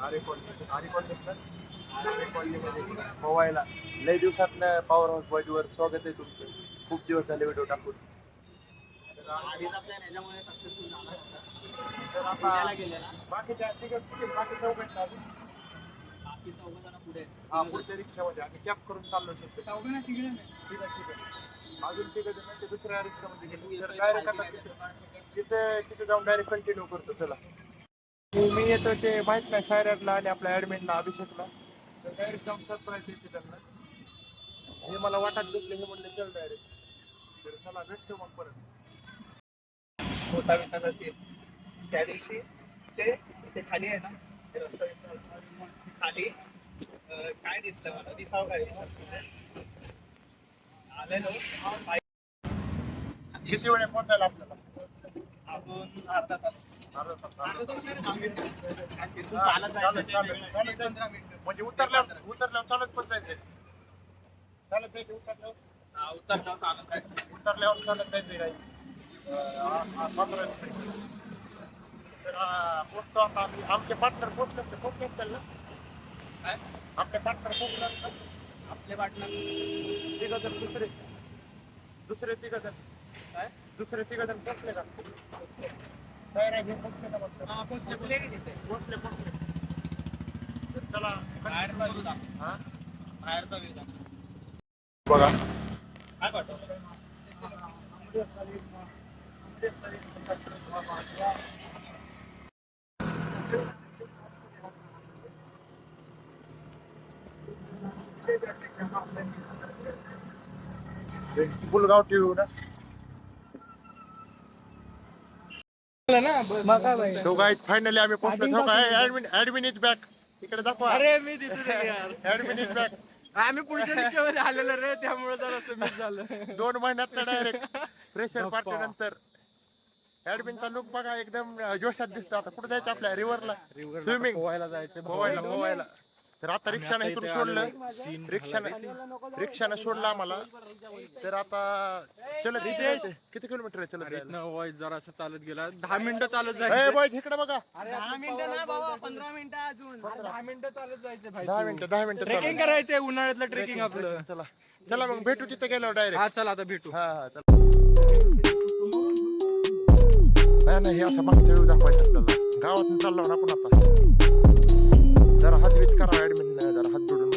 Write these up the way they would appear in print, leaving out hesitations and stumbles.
आरे कॉलनीतलं आरे कॉलनीमध्ये पोवायला लय दिवसातनं power house बॉडीवर स्वागत आहे तुमचं. खूप दिवस झाले व्हिडिओ टाकून. आधीचा प्लॅन ह्याच्यामुळे सक्सेसफुल झाला होता. तर आता पुण्याला गेलेला. बाकीच्या तिकट बाकी चौघांना अजून बाकी चौघ जण पुढे आहेत. हा पुढच्या रिक्षामध्ये आम्ही कॅब करून चाललो शकतो. चौघांना तिघे नाही. ठीक आहे. अजून तिघ जण ते दुसऱ्या रिक्षामध्ये गेले. तर डायरेक्ट आता तिथे जाऊन डायरेक्ट कंटिन्यू करतो. चला मी येतो ते माहित नाही शायराला आणि आपल्या ऍडमिनला अभिषेकला. तर डायरेक्ट जाऊन सरप्राईज देते त्यांना. हे मला वाटत भेटले हे म्हणले चल डायरेक्ट. तर चला भेटतो मग परत. होता विकास असेल त्या दिवशी ते खाली आहे ना ते रस्ता दिसला खाली काय दिसलं मला दिसावं काय आलेलो किती वेळ पोहोचायला आपल्याला? अजून अर्धा तास म्हणजे उतरल्यावर चालत पण जायचंय. चालत जायचं उतरल्यावर चालत जायचं. उतरल्यावर चालत जायचंय काही 15 मिनिट. तर पोचतो आता आमचे पार्टनर पोचले ना काय आपले पार्टनर पोचले आपले पार्टनर तिघ जण दुसरे तिघ जण काय दुसरे तिघ जण पोचले का? तयार आहे पोचले का म्हटलं? हा पोचले की तिथे पोचले तर चला बाहेरचा व्ह्यू दाखव. हा बाहेरचा व्ह्यू दाखव. बघा काय पाठव फुलगाव टीव्ही ना सो गाइस फायनली आम्ही पोहोचलो. Admin is back. इकडे दाखवा. अरे मी दिसत यार ऍडमिन इज बॅक. आम्ही पुढच्या रिक्षामध्ये आलेलो रे त्यामुळे जरा मिस झालं. 2 महिन्यात डायरेक्ट प्रेशर पार्टी नंतर ऍडमिनचा लुक बघा एकदम जोशात दिसतो. आता कुठे जायचं आपल्या रिव्हरला स्विमिंग पोहायला जायचं पोवायला. तर आता रिक्षाने इथून सोडलं. रिक्षाने सोडलं आम्हाला. तर आता चलत किती किलोमीटर आहे चलत जायला? जरा असं चालत गेला 10 मिनिटं चालत ए जायचं. बॉय इकडे बघा. 10 मिनिटं ना बाबा 15 मिनिटं अजून 10 मिनिटं चालत जायचं भाई. 10 मिनिटं ट्रेकिंग करायचंय उन्हाळ्यातलं ट्रेकिंग आपलं. चला मग भेटू तिथे गेल्यावर डायरेक्ट. हा चला आता भेटू. हा चला. नाही हे असं मागच्या वेळी दाखवायचं आपल्याला. गावातून चाललो ना आपण आता. जरा हात वीत करा ऍडमिन. जरा हात जोडून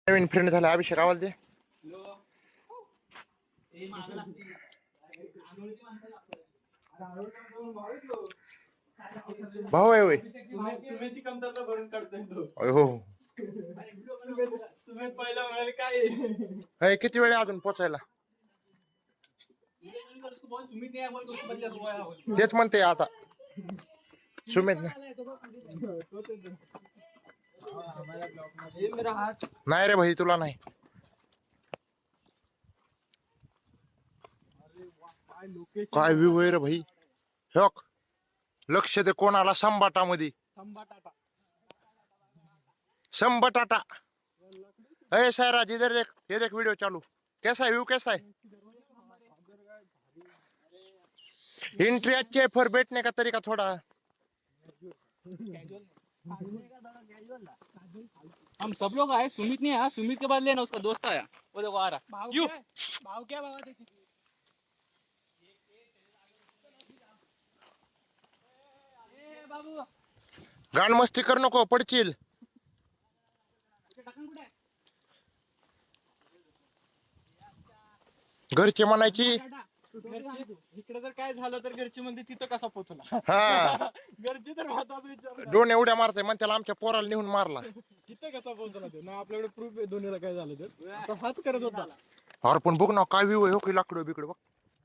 नवीन फ्रेंड झाला अभिषेक. आवाज दे. भाऊ आहे होय. सुमेची कमतरता भरून काढतोय तो. हो सुमेत पहिला म्हणाले काय किती वेळ आहे अजून पोचायला? तेच म्हणते आता सुमित नाही रे भाई तुला नाही. काय व्ह्यू आहे रे भाई. हक लक्ष दे कोणाला संबाटामध्ये. संबटाटा. अरे सैराज इधर देख. ये देख वीडियो चालू. कैसा है व्यू? कैसा है? एंट्री अच्छी है पर बैठने का तरीका थोड़ा. हम सब लोग आए. सुमित नहीं आया. सुमित के बाद लेना उसका दोस्त आया. वो देखो आ रहा. भाव क्या बाबा देखिए. गान मस्ती कर नको पडशील. घरचे म्हणायची इकडे जर काय झालं तर घरची म्हणते तिथं कसा पोहोचला. हा घरची तर हातात विचार डोने उड्या मारताय मग त्याला आमच्या पोराला नेऊन मारला. तिथं कसा पोहोचला तो ना. आपल्याकडे प्रूफ आहे दोन्हीला काय झालं तर हाच करत होता. अरे पण बघ ना काय व्ह्यू आहे. हो की लाकडं बिकडं बघ.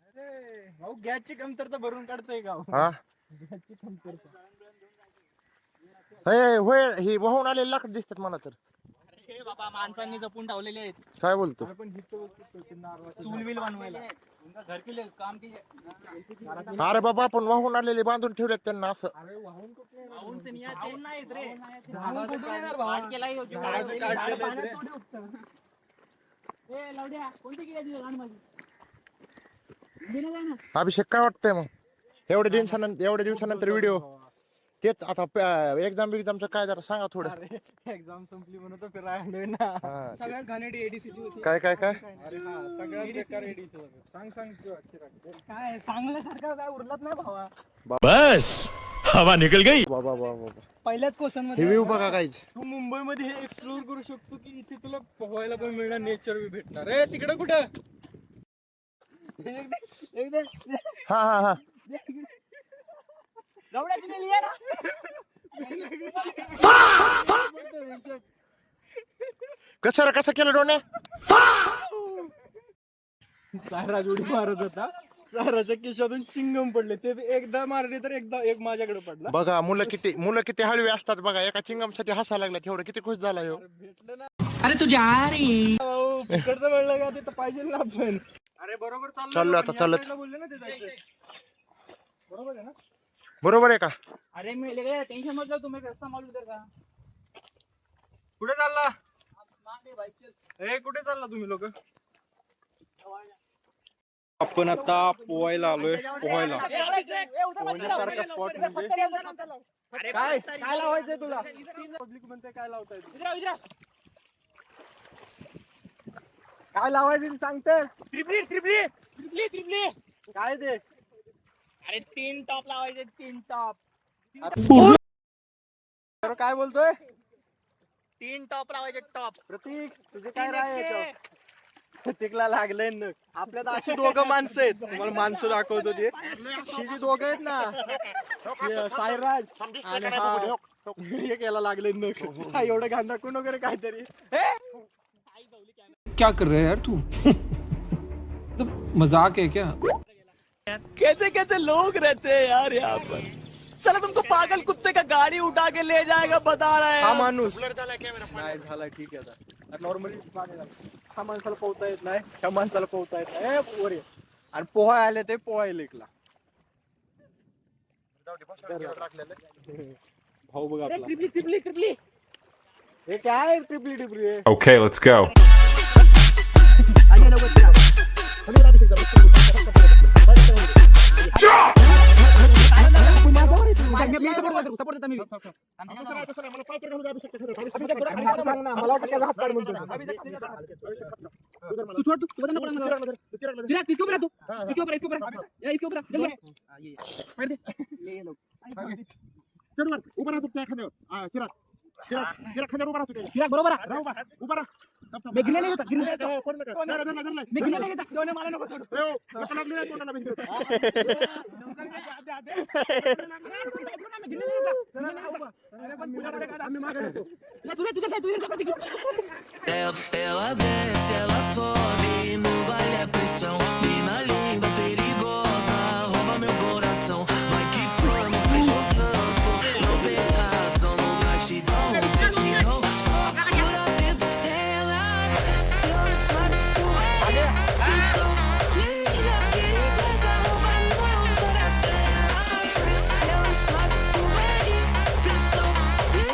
अरे भाऊ गॅसची कमतरता भरून काढतोय गाव. हा गॅसची कमतरता. होय ही वाहून आलेले लाकड दिसतात मला तर. हे बाबा माणसांनी जपून ठेवलेले आहेत काय बोलतो? चूल बिल बनवायला. अरे बाबा आपण वाहून आलेले बांधून ठेवलेत त्यांना असं. वाहून नाहीत रे. अभिषेक काय वाटतंय मग एवढ्या दिवसानंतर व्हिडिओ तेच आता एक्झामचं काय जरा सांगा थोडं. एक्झाम संपली म्हणून तो फिरायला ना. हा. सगळ्यात घाणेरडी एडीसी होती. काय काय सांग काय चांगल्यासारखं काय उरलत नाही भावा. बस हवा निकल गई. बाबा बाबा पहिल्याच क्वेश्चन मध्ये व्ह्यू बघा काय. तू मुंबईमध्ये हे एक्सप्लोर करू शकतो की इथे तुला पोहायला पण मिळणार, नेचर बी भेटणार. ए तिकडे कुठं हा हा हा कसं केलं डोने? सायराज उडी मारत होता, सायराच्या खिशातून चिंगम पडले. ते एकदा मारले तर एकदा एक माझ्याकडे पडला. बघा मुलं किती हळवी असतात बघा. एका चिंगमसाठी हसायला लागला तेवढं किती खुश झाला ह्यो. भेटलं ना. अरे तुझ्या इकडचं म्हणलं का ते पाहिजे ना आपण. अरे बरोबर चाललो आता चालत. बोलले ना ते जायचं. बरोबर आहे ना? बरोबर आहे का? अरे मी लगे टेंशन मत लो, तुम्हें रास्ता मालूम इधर का? कुठे चालला? ए कुठे चालला तुम्ही लोक? आपण आता पोहायला आलोय. पोहायला पोहण्यासारखा स्पॉट म्हणजे काय काय लावायचंय तुला? पब्लिक म्हणते काय लावताय तू? काय लावायचं सांगते? ट्रिपली काय ते? अरे 3 टॉप लावायचे, 3 टॉप. काय बोलतोय 3 टॉप लावायचे, टॉप. प्रतीक? तुझे काय राय आहे? प्रतीकला लागलंय न. आपल्यात अशी दोघं माणसं आहेत. तुम्हाला माणसं दाखवतो ते. ही जी दोघं आहेत ना, सायराज आणि हा हे केला लागले न. एवढं घाण दाखवून वगैरे काहीतरी. क्या कर रहे हैं यार तू? मतलब मजाक है क्या? कैसे कैसे लोग रहते हैं यार यहाँ पर. चला तुमको पागल कुत्ते का गाड़ी उठा के ले जाएगा बता रहा हा है. माणूस नाही झाला ठीक आहे आता. नॉर्मली हा माणसाला पोहता येत नाही, ह्या माणसाला पोहता येत नाही. वर ये. आणि पोहा आले ते पोहायला एकला. भाऊ बघ आपला. ट्रिपली हे काय ट्रिपली टिपली? Okay, let's go. Ela desce, ela sobe, no vale a pressão. Mina linda, perigosa, rouba meu coração. Vai que plano, vai jogando, no pedaço, no batidão, batidão. Só por dentro, se ela desce, eu só tu é. Pressão, linda, perigosa, rouba meu coração. Ela desce, eu só tu é. Pressão,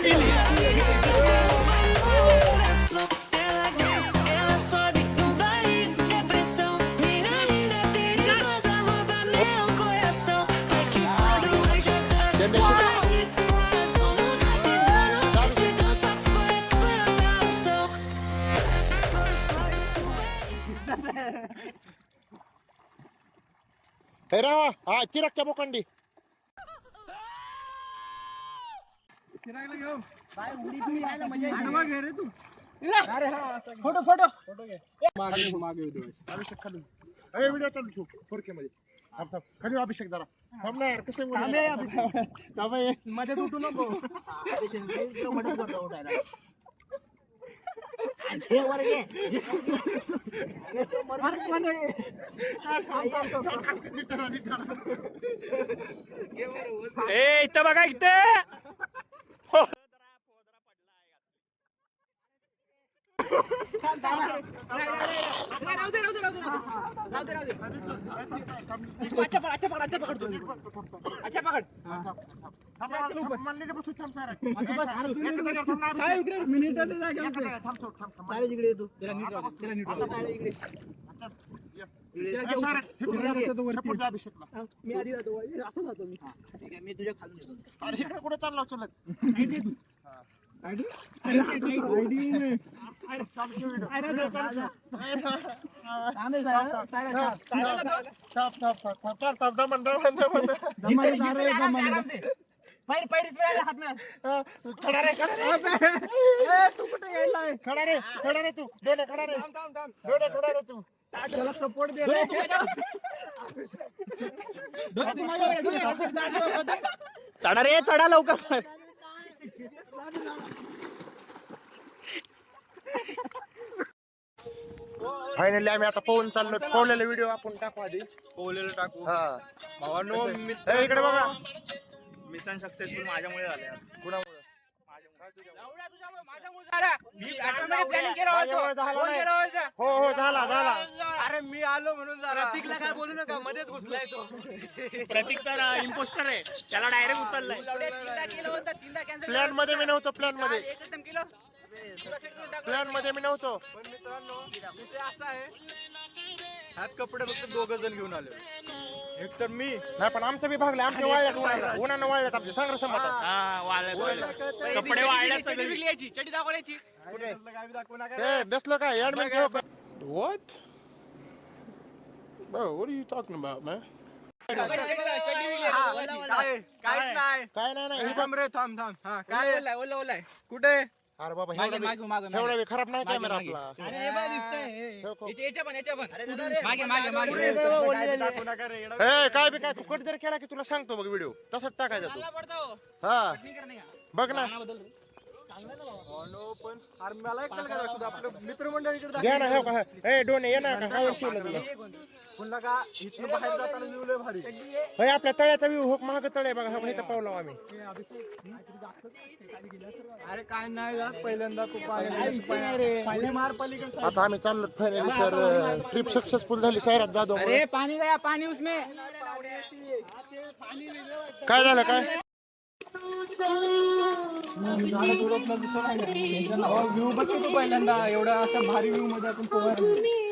linda, perigosa, rouba meu coração. Ela desce, ela sobe, no barriga é pressão. Mina linda, perigosa, rouba meu coração. Vai que quando vai jogando, pode coração. Se dando, se dança, foi coração. हे राहा हा चिरागच्या बोकांडी. फिरायला घेऊ. काय उडी बिडी यायला मजा येते. आडवा घे रे तू. अरे हा असं घे. फोटो घे. मागे येऊ दे. अभिषेक खाली व्हिडिओ चालू ठेव 4K मध्ये. थांब थांब खाली हो अभिषेक जरा थांब ना यार. कसं मध्ये तुटू नको. ए इथं बघा इथे. मी तुझ्या खालून येतो. अरे इकडे कुठे चालला चलत खडा रे तू दोन खडा रे तू त्याला सपोर्ट दे. चढा रे चढा लवकर. फायनली आम्ही आता पोहून चाललो. पोहलेला व्हिडिओ आपण टाकू आधी. पोहलेलं टाकू हा भावानो. ए, इकडे बघा. मिशन सक्सेसफुल माझ्यामुळे झाले आज. कुणामुळे माझ्यामुळे झाला नाही. हो झाला अरे मी आलो म्हणून प्रतीकला काय बोलू नका, मध्येच घुसलाय तो. प्रतीक तर इम्पोस्टर आहे, त्याला डायरेक्ट उचललाय. प्लॅन मध्ये मी नव्हतो. प्लॅन मध्ये मी नव्हतो. पण मित्रांनो विषय असा आहे, ह्यात कपडे फक्त 2 जण घेऊन आले. एक तर मी नाही पण आमचं बी भागले. आमचे वाळल्यात उन्हानं वाळल्यात आमचे संघर्ष कपडे वाळल्यात सगळे. चटी दाखवायची. काय बी दाखवू नका. नसलं काय ऍडमिट घेऊ का? What? Bro, what are you talking about, man? काहीच नाही. काय नाही हे थांब रे, थांब. हा काय ओलाय. कुठे? अरे बाबा मागे एवढा बी खराब नाही कॅमेरा आपला. याच्या पण काय बी दाखवू नका रे. ए काय बी काय तू कट जर केला की तुला सांगतो बघ व्हिडिओ तसंच टाकायचा तू. हा बघ ना. पण अरे मला एक का दाखवतो, आपलं मित्रमंडळीकडे घ्या ना. हो का ए डोने ये ना का काय शिवलं तुला. पुन्हा का इथनं बाहेर जाताना व्ह्यू लय भारी. होय आपल्या तळ्याचा व्ह्यू हो महाग तळे बघा. हो इथं पावलो आम्ही. अरे काय नाही जात, पहिल्यांदा तू पाणी मार पलीकडे. आता आम्ही चाललो फायनली सर. ट्रिप सक्सेसफुल झाली सैराट जाधव. पाणी गया पाणी उसमें. काय झालं काय व्ह्यू बघ तू पहिल्यांदा एवढा असा भारी व्ह्यू मध्ये आपण पोहायला